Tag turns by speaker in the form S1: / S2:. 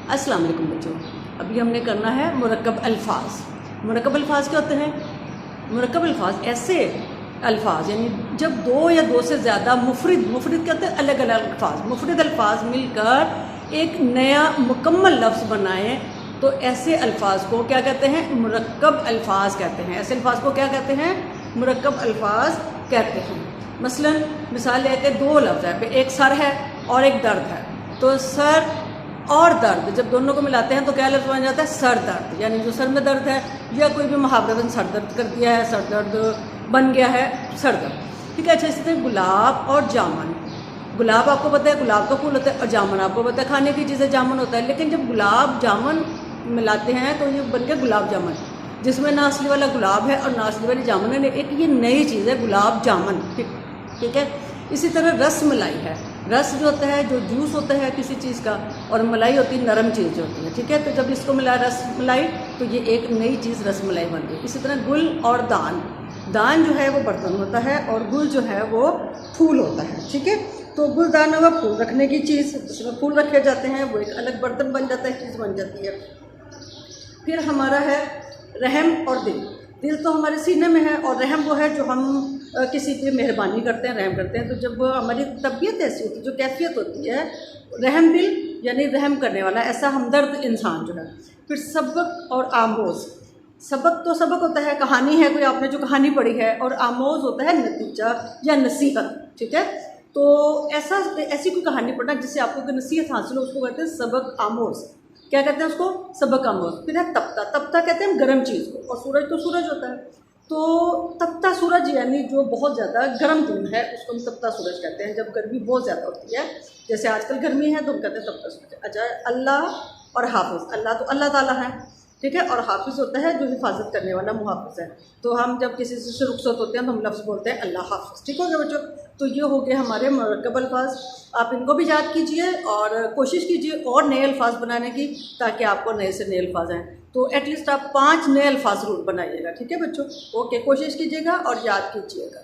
S1: अस्सलाम वालेकुम बच्चों, अभी हमने करना है मुरक्कब अल्फाज। मुरक्कब अल्फाज क्या होते हैं? मुरक्कब अल्फाज ऐसे अल्फाज यानी जब दो या दो से ज़्यादा मुफरिद कहते हैं अलग अलग अल्फाज, मुफरिद अल्फाज मिलकर एक नया मुकम्मल लफ्ज़ बनाएं तो ऐसे अल्फाज को क्या कहते हैं? मुरक्कब अल्फाज कहते हैं। ऐसे अल्फाज को क्या कहते हैं? मुरक्कब अल्फाज कहते हैं। मसलन मिसाल लेते हैं, दो लफ्ज़ है, एक सर है और एक दर्द है। तो सर और दर्द जब दोनों को मिलाते हैं तो क्या लफ्ज़ बन जाता है? सर दर्द। यानी जो सर में दर्द है या कोई भी मुहावरतन सर दर्द कर दिया है, सर दर्द बन गया है, सर दर्द। ठीक है। अच्छा, इसी तरह गुलाब और जामुन। गुलाब आपको पता है गुलाब का फूल होता है, और जामुन आपको पता है खाने की चीज़ें जामुन होता है। लेकिन जब गुलाब जामुन मिलाते हैं तो ये बन गया गुलाब जामुन, जिसमें ना असली वाला गुलाब है और ना असली वाली जामुन है। एक ये नई चीज़ है गुलाब जामुन। ठीक है। इसी तरह रस मलाई है। रस जो होता है, जो जूस होता है किसी चीज़ का, और मलाई होती है नरम चीज़ जो होती है। ठीक है। तो जब इसको मिला रस मलाई तो ये एक नई चीज़ रस मलाई बन गई। इसी तरह गुल और दान। दान जो है वो बर्तन होता है और गुल जो है वो फूल होता है। ठीक है। तो गुलदान हुआ फूल रखने की चीज़, उसमें फूल रखे जाते हैं, वो एक अलग बर्तन बन जाता है, चीज़ बन जाती है। फिर हमारा है रहम और दिल। दिल तो हमारे सीने में है और रहम वो है जो हम किसी पे मेहरबानी करते हैं, रहम करते हैं। तो जब हमारी तबीयत ऐसी होती है, जो कैफियत होती है, रहम दिल यानी रहम करने वाला, ऐसा हमदर्द इंसान जो है। फिर सबक और आमोज़। सबक तो सबक होता है, कहानी है, कोई आपने जो कहानी पढ़ी है, और आमोज़ होता है नतीजा या नसीहत। ठीक है। तो ऐसी कोई कहानी पढ़ना जिससे आपको कोई नसीहत हासिल हो, उसको कहते हैं सबक आमोज़। क्या कहते हैं उसको? सबक आमोज़। फिर है तपता। तपता कहते हैं गर्म चीज़ को, और सूरज तो सूरज होता है। तो तपता सूरज यानी जो बहुत ज़्यादा गर्म दिन है उसको हम तपता सूरज कहते हैं, जब गर्मी बहुत ज़्यादा होती है। जैसे आजकल गर्मी है तो हम कहते हैं तपता सूरज। अच्छा, अल्लाह और हाफिज़। अल्लाह तो अल्लाह ताला है, ठीक है, और हाफिज़ होता है जो हिफाजत करने वाला, मुहाफ़िज़ है। तो हम जब किसी से रुखसत होते हैं तो हम लफ्ज़ बोलते हैं अल्लाह हाफिज़। ठीक हो गया बच्चों? तो ये हो गए हमारे मुरक्कब अल्फाज। आप इनको भी याद कीजिए और कोशिश कीजिए और नए अल्फाज बनाने की, ताकि आपको नए से नए अल्फाज आएँ। तो एटलीस्ट आप 5 नए अल्फाज ज़रूर बनाइएगा। ठीक है बच्चों? ओके, कोशिश कीजिएगा और याद कीजिएगा।